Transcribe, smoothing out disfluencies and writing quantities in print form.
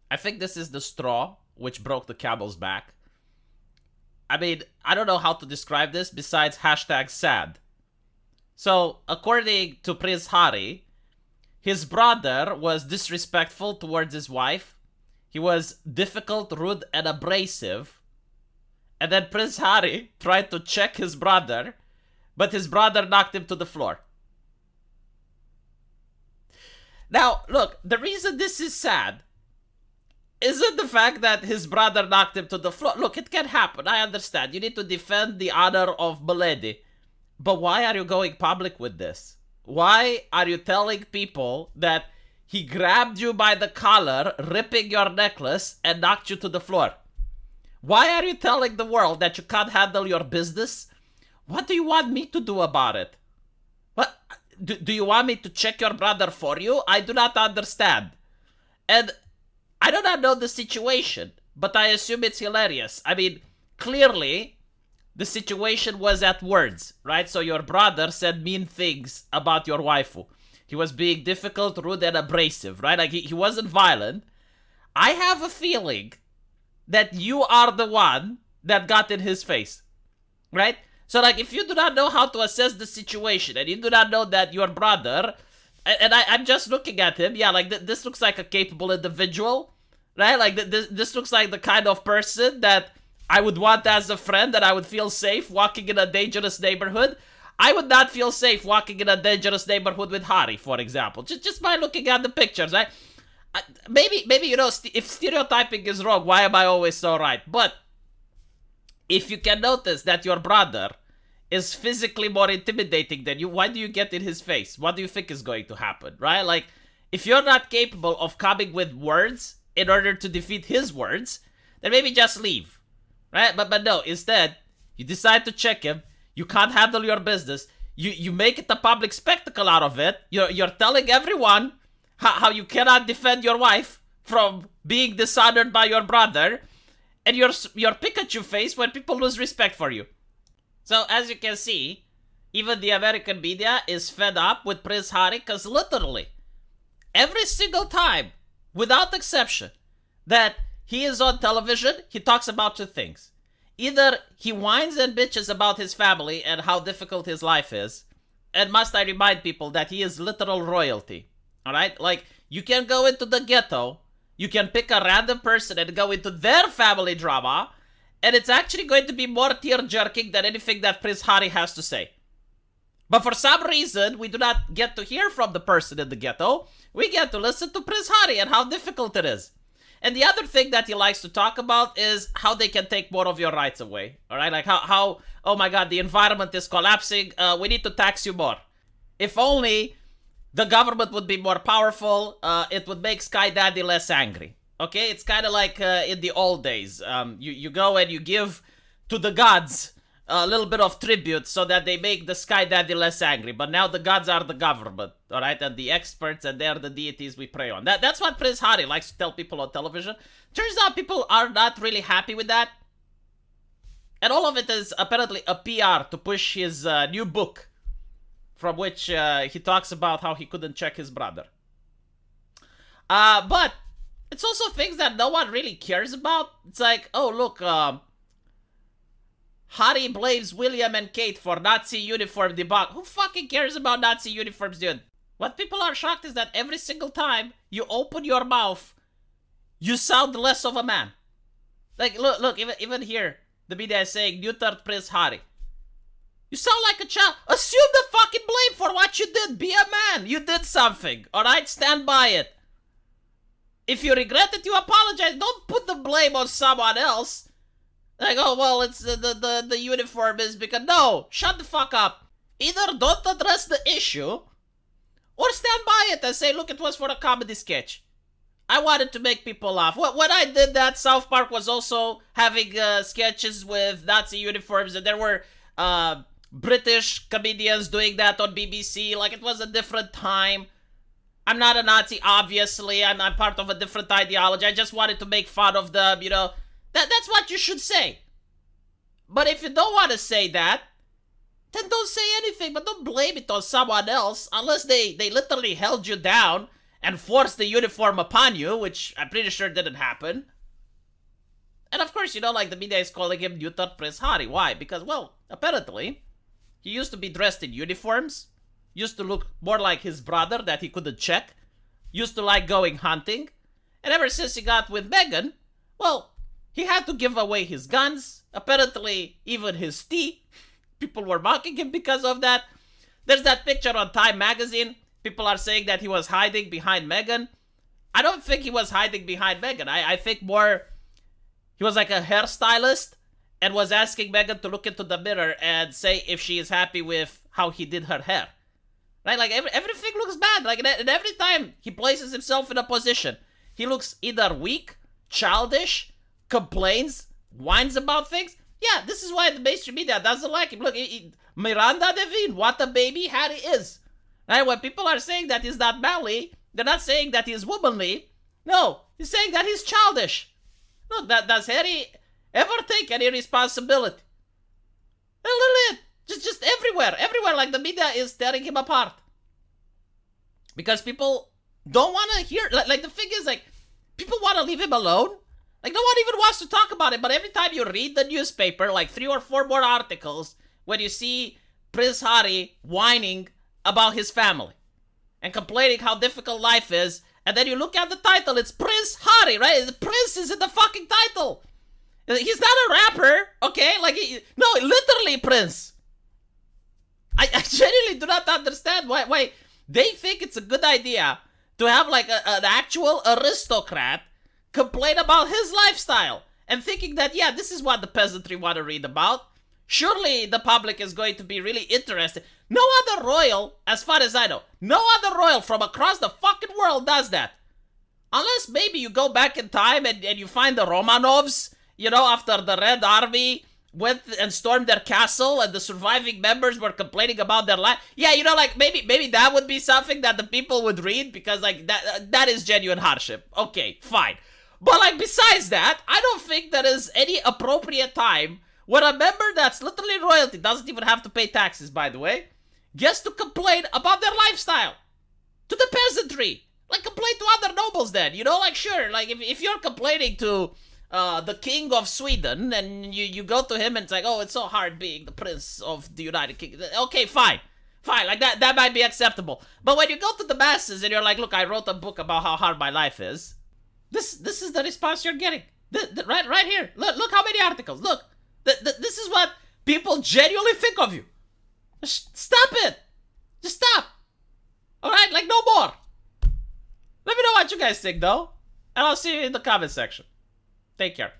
I think this is the straw which broke the camel's back. I mean, I don't know how to describe this besides hashtag sad. So, according to Prince Harry, his brother was disrespectful towards his wife. He was difficult, rude, and abrasive. And then Prince Harry tried to check his brother, but his brother knocked him to the floor. Now, look, the reason this is sad isn't the fact that his brother knocked him to the floor. Look, it can happen. I understand. You need to defend the honor of Milady. But why are you going public with this? Why are you telling people that he grabbed you by the collar, ripping your necklace, and knocked you to the floor? Why are you telling the world that you can't handle your business? What do you want me to do about it? What? Do you want me to check your brother for you? I do not understand. And I do not know the situation, but I assume it's hilarious. I mean, clearly, the situation was at words, right? So your brother said mean things about your waifu. He was being difficult, rude, and abrasive, right? Like, he wasn't violent. I have a feeling that you are the one that got in his face, right? So, like, if you do not know how to assess the situation, and you do not know that your brother, and I'm just looking at him, yeah, like, this looks like a capable individual, right? Like, this looks like the kind of person that I would want as a friend, that I would feel safe walking in a dangerous neighborhood. I would not feel safe walking in a dangerous neighborhood with Hari, for example. Just by looking at the pictures, right? Maybe, you know, if stereotyping is wrong, why am I always so right? But if you can notice that your brother is physically more intimidating than you, why do you get in his face? What do you think is going to happen, right? Like, if you're not capable of coming with words in order to defeat his words, then maybe just leave, right? But no, instead, you decide to check him. You can't handle your business. You make it a public spectacle out of it. You're telling everyone how you cannot defend your wife from being dishonored by your brother, and your Pikachu face when people lose respect for you. So as you can see, even the American media is fed up with Prince Harry, because literally every single time, without exception, that he is on television, he talks about two things. Either he whines and bitches about his family and how difficult his life is, and must I remind people that he is literal royalty. Alright? Like, you can go into the ghetto, you can pick a random person and go into their family drama, and it's actually going to be more tear-jerking than anything that Prince Harry has to say. But for some reason, we do not get to hear from the person in the ghetto. We get to listen to Prince Harry and how difficult it is. And the other thing that he likes to talk about is how they can take more of your rights away. Alright? Like how oh my god, the environment is collapsing, we need to tax you more. If only the government would be more powerful, it would make Sky Daddy less angry. Okay? It's kind of like in the old days. You go and you give to the gods a little bit of tribute so that they make the Sky Daddy less angry. But now the gods are the government, alright? And the experts, and they're the deities we pray on. That's what Prince Harry likes to tell people on television. Turns out people are not really happy with that. And all of it is apparently a PR to push his new book, from which he talks about how he couldn't check his brother. But it's also things that no one really cares about. It's like, oh look, Harry blames William and Kate for Nazi uniform debacle. Who fucking cares about Nazi uniforms, dude? What people are shocked is that every single time you open your mouth, you sound less of a man. Like, look, even here, the media is saying neutered Prince Harry. You sound like a child. Assume the fucking blame for what you did. Be a man. You did something. Alright? Stand by it. If you regret it, you apologize. Don't put the blame on someone else. Like, oh, well, it's the uniform is because... No! Shut the fuck up. Either don't address the issue, or stand by it and say, look, it was for a comedy sketch. I wanted to make people laugh. When I did that, South Park was also having sketches with Nazi uniforms, and there were British comedians doing that on BBC. Like, it was a different time. I'm not a Nazi, obviously. I'm part of a different ideology. I just wanted to make fun of them, you know. That's what you should say. But if you don't want to say that, then don't say anything. But don't blame it on someone else unless they literally held you down and force the uniform upon you, which I'm pretty sure didn't happen. And of course, like the media is calling him New Thought Prince Harry. Why? Because, well, apparently, he used to be dressed in uniforms, used to look more like his brother that he couldn't check, used to like going hunting, and ever since he got with Meghan, well, he had to give away his guns, apparently even his tea. People were mocking him because of that. There's that picture on Time magazine. People are saying that he was hiding behind Meghan. I don't think he was hiding behind Meghan. I think more he was like a hairstylist and was asking Meghan to look into the mirror and say if she is happy with how he did her hair. Right? Like everything looks bad. Like, and every time he places himself in a position, he looks either weak, childish, complains, whines about things. Yeah, this is why the mainstream media doesn't like him. Look, Miranda Devine, what a baby Harry is. Right? When people are saying that he's not manly, they're not saying that he's womanly. No, he's saying that he's childish. Look, does Harry ever take any responsibility? A little bit. Just everywhere. Everywhere, like the media is tearing him apart. Because people don't want to hear, like the thing is, like, people want to leave him alone. Like, no one even wants to talk about it, but every time you read the newspaper, like 3 or 4 more articles, when you see Prince Harry whining about his family and complaining how difficult life is, and then you look at the title, it's Prince Harry, right? The Prince is in the fucking title. He's not a rapper, okay? Like, no, literally Prince. I genuinely do not understand why they think it's a good idea to have like an actual aristocrat complain about his lifestyle and thinking that, yeah, this is what the peasantry want to read about. Surely the public is going to be really interested. No other royal, as far as I know, no other royal from across the fucking world does that. Unless maybe you go back in time and you find the Romanovs, after the Red Army went and stormed their castle and the surviving members were complaining about their life. Yeah, like maybe that would be something that the people would read because like that is genuine hardship. Okay, fine. But like besides that, I don't think there is any appropriate time when a member that's literally royalty, doesn't even have to pay taxes, by the way, gets to complain about their lifestyle to the peasantry. Like, complain to other nobles then, like, sure, like, if you're complaining to the king of Sweden, and you go to him and it's like, oh, it's so hard being the prince of the United Kingdom. Okay, fine, like, that might be acceptable. But when you go to the masses and you're like, look, I wrote a book about how hard my life is, this is the response you're getting. Right here, look how many articles, look. This is what people genuinely think of you. Stop it. Just stop. Alright, like no more. Let me know what you guys think though. And I'll see you in the comment section. Take care.